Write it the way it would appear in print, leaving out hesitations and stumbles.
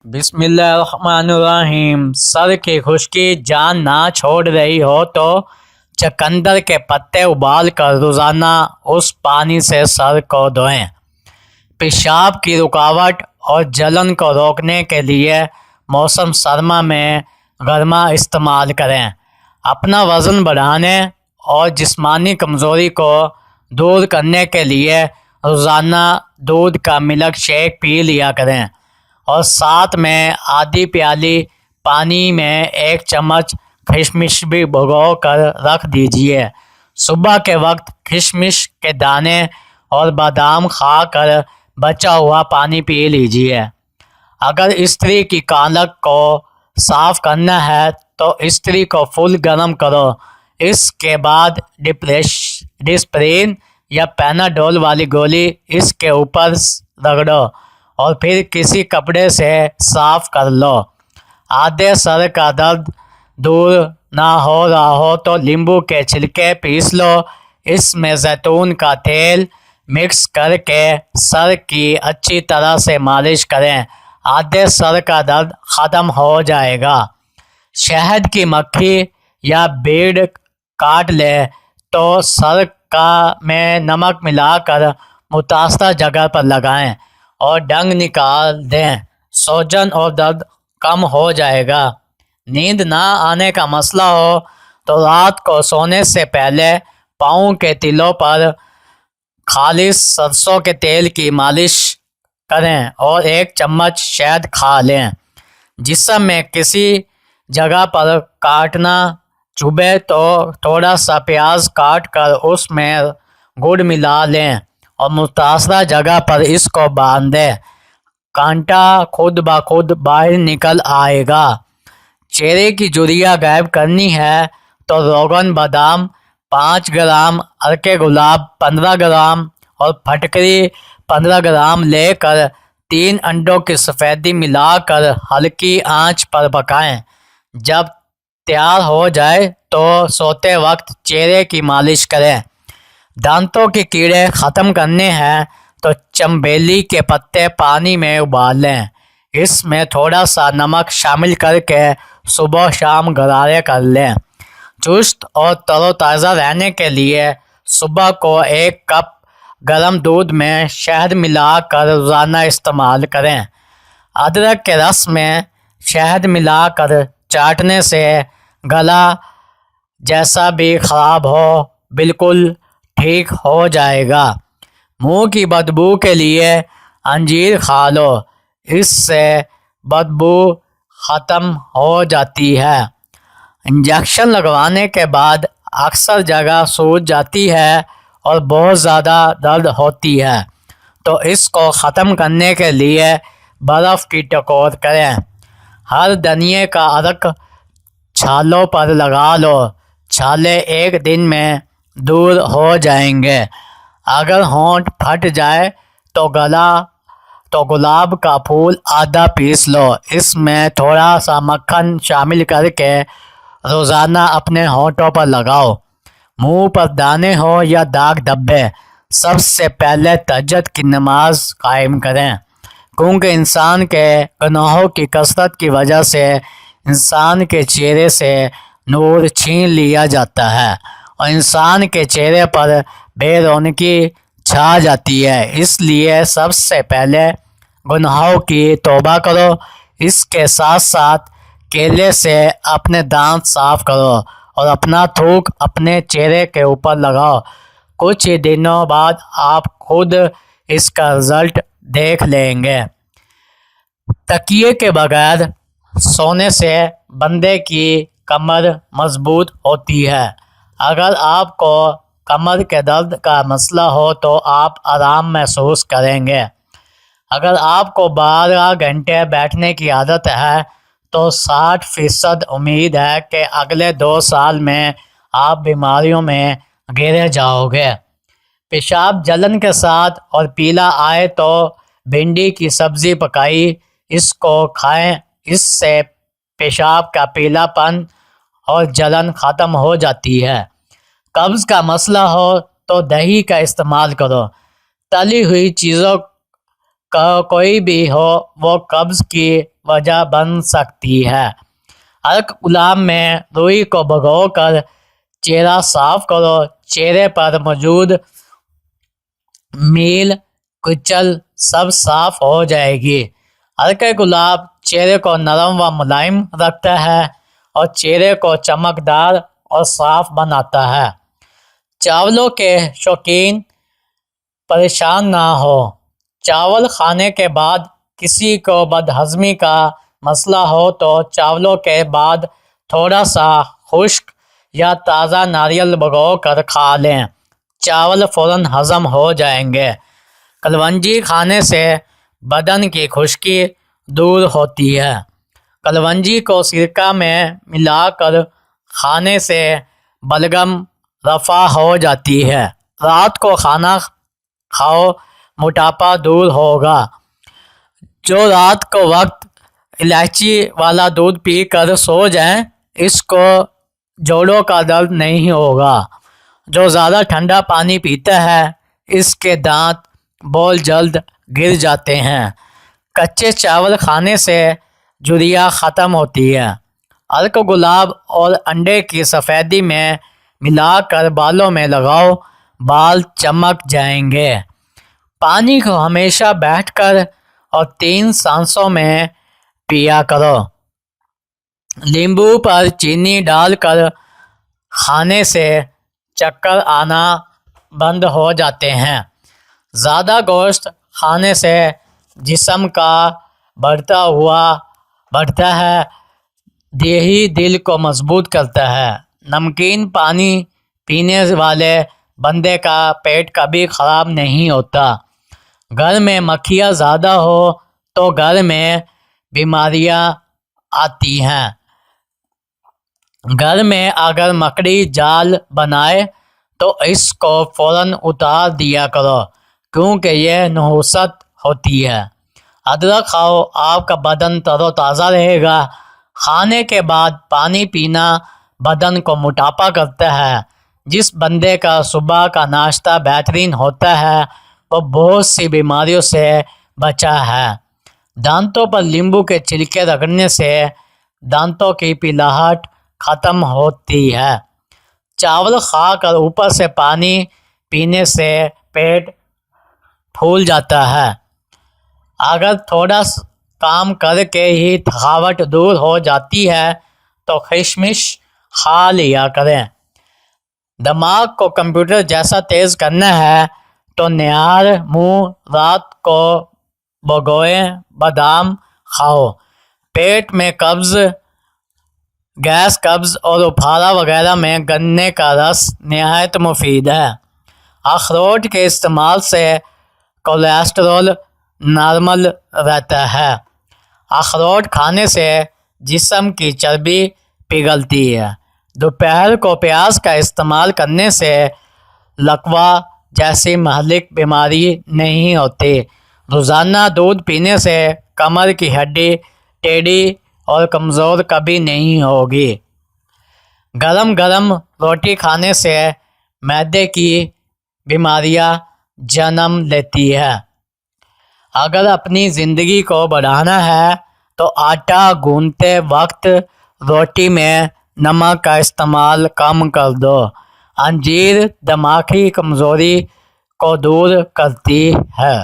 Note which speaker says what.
Speaker 1: بسم اللہ الرحمن الرحیم۔ سر کی خشکی جان نہ چھوڑ رہی ہو تو چقندر کے پتے ابال کر روزانہ اس پانی سے سر کو دھوئیں۔ پیشاب کی رکاوٹ اور جلن کو روکنے کے لیے موسم سرما میں گرما استعمال کریں۔ اپنا وزن بڑھانے اور جسمانی کمزوری کو دور کرنے کے لیے روزانہ دودھ کا ملک شیک پی لیا کریں اور ساتھ میں آدھی پیالی پانی میں 1 چمچ کشمش بھی بھگو کر رکھ دیجیے۔ صبح کے وقت کشمش کے دانے اور بادام کھا کر بچا ہوا پانی پی لیجیے۔ اگر استری کی کالک کو صاف کرنا ہے تو استری کو فل گرم کرو، اس کے بعد ڈسپرین یا پیناڈول والی گولی اس کے اوپر رگڑو اور پھر کسی کپڑے سے صاف کر لو۔ آدھے سر کا درد دور نہ ہو رہا ہو تو لیمبو کے چھلکے پیس لو، اس میں زیتون کا تیل مکس کر کے سر کی اچھی طرح سے مالش کریں، آدھے سر کا درد ختم ہو جائے گا۔ شہد کی مکھی یا بیڈ کاٹ لے تو سر میں نمک ملا کر متاثرہ جگہ پر لگائیں اور ڈنگ نکال دیں، سوجن اور درد کم ہو جائے گا۔ نیند نہ آنے کا مسئلہ ہو تو رات کو سونے سے پہلے پاؤں کے تلوں پر خالص سرسوں کے تیل کی مالش کریں اور 1 چمچ شہد کھا لیں۔ جسم میں کسی جگہ پر کاٹنا چبھے تو تھوڑا سا پیاز کاٹ کر اس میں گڑ ملا لیں اور متاثرہ جگہ پر اس کو باندھ دیں، کانٹا خود بخود باہر نکل آئے گا۔ چہرے کی جھریاں غائب کرنی ہے تو روغن بادام 5 گرام، عرق گلاب 15 گرام اور پھٹکری 15 گرام لے کر 3 انڈوں کی سفیدی ملا کر ہلکی آنچ پر پکائیں۔ جب تیار ہو جائے تو سوتے وقت چہرے کی مالش کریں۔ دانتوں کے کیڑے ختم کرنے ہیں تو چنبیلی کے پتے پانی میں ابال لیں، اس میں تھوڑا سا نمک شامل کر کے صبح و شام غرارے کر لیں۔ چست اور تر و تازہ رہنے کے لیے صبح کو 1 کپ گرم دودھ میں شہد ملا کر روزانہ استعمال کریں۔ ادرک کے رس میں شہد ملا کر چاٹنے سے گلا جیسا بھی خراب ہو بالکل ٹھیک ہو جائے گا۔ منہ کی بدبو کے لیے انجیر کھا لو، اس سے بدبو ختم ہو جاتی ہے۔ انجیکشن لگوانے کے بعد اکثر جگہ سوج جاتی ہے اور بہت زیادہ درد ہوتی ہے تو اس کو ختم کرنے کے لیے برف کی ٹکور کریں۔ ہر دھنیے کا عرق چھالوں پر لگا لو، چھالے 1 دن میں دور ہو جائیں گے۔ اگر ہونٹ پھٹ جائے تو گلاب کا پھول آدھا پیس لو، اس میں تھوڑا سا مکھن شامل کر کے روزانہ اپنے ہونٹوں پر لگاؤ۔ منہ پر دانے ہو یا داغ دھبے، سب سے پہلے تہجد کی نماز قائم کریں، کیونکہ انسان کے گناہوں کی کثرت کی وجہ سے انسان کے چہرے سے نور چھین لیا جاتا ہے اور انسان کے چہرے پر بے رونقی چھا جاتی ہے، اس لیے سب سے پہلے گناہوں کی توبہ کرو۔ اس کے ساتھ ساتھ کیلے سے اپنے دانت صاف کرو اور اپنا تھوک اپنے چہرے کے اوپر لگاؤ، کچھ ہی دنوں بعد آپ خود اس کا رزلٹ دیکھ لیں گے۔ تکیے کے بغیر سونے سے بندے کی کمر مضبوط ہوتی ہے۔ اگر آپ کو کمر کے درد کا مسئلہ ہو تو آپ آرام محسوس کریں گے۔ اگر آپ کو 12 گھنٹے بیٹھنے کی عادت ہے تو 60% امید ہے کہ اگلے 2 سال میں آپ بیماریوں میں گھرے جاؤ گے۔ پیشاب جلن کے ساتھ اور پیلا آئے تو بھنڈی کی سبزی پکائی، اس کو کھائیں، اس سے پیشاب کا پیلا پن اور جلن ختم ہو جاتی ہے۔ قبض کا مسئلہ ہو تو دہی کا استعمال کرو، تلی ہوئی چیزوں کوئی بھی ہو وہ قبض کی وجہ بن سکتی ہے۔ عرق گلاب میں روئی کو بھگو کر چہرہ صاف کرو، چہرے پر موجود میل کچل سب صاف ہو جائے گی۔ عرق گلاب چہرے کو نرم و ملائم رکھتا ہے اور چہرے کو چمکدار اور صاف بناتا ہے۔ چاولوں کے شوقین پریشان نہ ہو۔ چاول کھانے کے بعد کسی کو بدہضمی کا مسئلہ ہو تو چاولوں کے بعد تھوڑا سا خشک یا تازہ ناریل بھگو کر کھا لیں، چاول فوراً ہضم ہو جائیں گے۔ کلونجی کھانے سے بدن کی خشکی دور ہوتی ہے۔ کلونجی کو سرکہ میں ملا کر کھانے سے بلغم رفع ہو جاتی ہے۔ رات کو کھانا کھاؤ، موٹاپا دور ہوگا۔ جو رات کو وقت الائچی والا دودھ پی کر سو جائیں، اس کو جوڑوں کا درد نہیں ہوگا۔ جو زیادہ ٹھنڈا پانی پیتا ہے، اس کے دانت بول جلد گر جاتے ہیں۔ کچے چاول کھانے سے جھریاں ختم ہوتی ہے۔ عرق گلاب اور انڈے کی سفیدی میں ملا کر بالوں میں لگاؤ، بال چمک جائیں گے۔ پانی کو ہمیشہ بیٹھ کر اور 3 سانسوں میں پیا کرو۔ لیمبو پر چینی ڈال کر کھانے سے چکر آنا بند ہو جاتے ہیں۔ زیادہ گوشت کھانے سے جسم کا بڑھتا ہے، دیہی دل کو مضبوط کرتا ہے۔ نمکین پانی پینے والے بندے کا پیٹ کبھی خراب نہیں ہوتا۔ گھر میں مکھیاں زیادہ ہو تو گھر میں بیماریاں آتی ہیں۔ گھر میں اگر مکڑی جال بنائے تو اس کو فوراً اتار دیا کرو، کیونکہ یہ نحوست ہوتی ہے۔ ادرک کھاؤ، آپ کا بدن تر و تازہ رہے گا۔ کھانے کے بعد پانی پینا بدن کو موٹاپا کرتا ہے۔ جس بندے کا صبح کا ناشتہ بہترین ہوتا ہے وہ بہت سی بیماریوں سے بچا ہے۔ دانتوں پر لیمبو کے چھلکے رگڑنے سے دانتوں کی پلاہٹ ختم ہوتی ہے۔ چاول کھا کر اوپر سے پانی پینے سے پیٹ پھول جاتا ہے۔ اگر تھوڑا کام کر کے ہی تھکاوٹ دور ہو جاتی ہے تو کشمش کھا لیا کریں۔ دماغ کو کمپیوٹر جیسا تیز کرنا ہے تو نہار منہ رات کو بھگوئے بادام کھاؤ۔ پیٹ میں قبض، گیس، قبض اور اپھارا وغیرہ میں گنے کا رس نہایت مفید ہے۔ اخروٹ کے استعمال سے کولیسٹرول نارمل رہتا ہے۔ اخروٹ کھانے سے جسم کی چربی پگھلتی ہے۔ دوپہر کو پیاز کا استعمال کرنے سے لکوا جیسی مہلک بیماری نہیں ہوتی۔ روزانہ دودھ پینے سے کمر کی ہڈی ٹیڑھی اور کمزور کبھی نہیں ہوگی۔ گرم گرم روٹی کھانے سے معدے کی بیماریاں جنم لیتی ہے۔ اگر اپنی زندگی کو بڑھانا ہے تو آٹا گوندتے وقت روٹی میں نمک کا استعمال کم کر دو۔ انجیر دماغی کمزوری کو دور کرتی ہے۔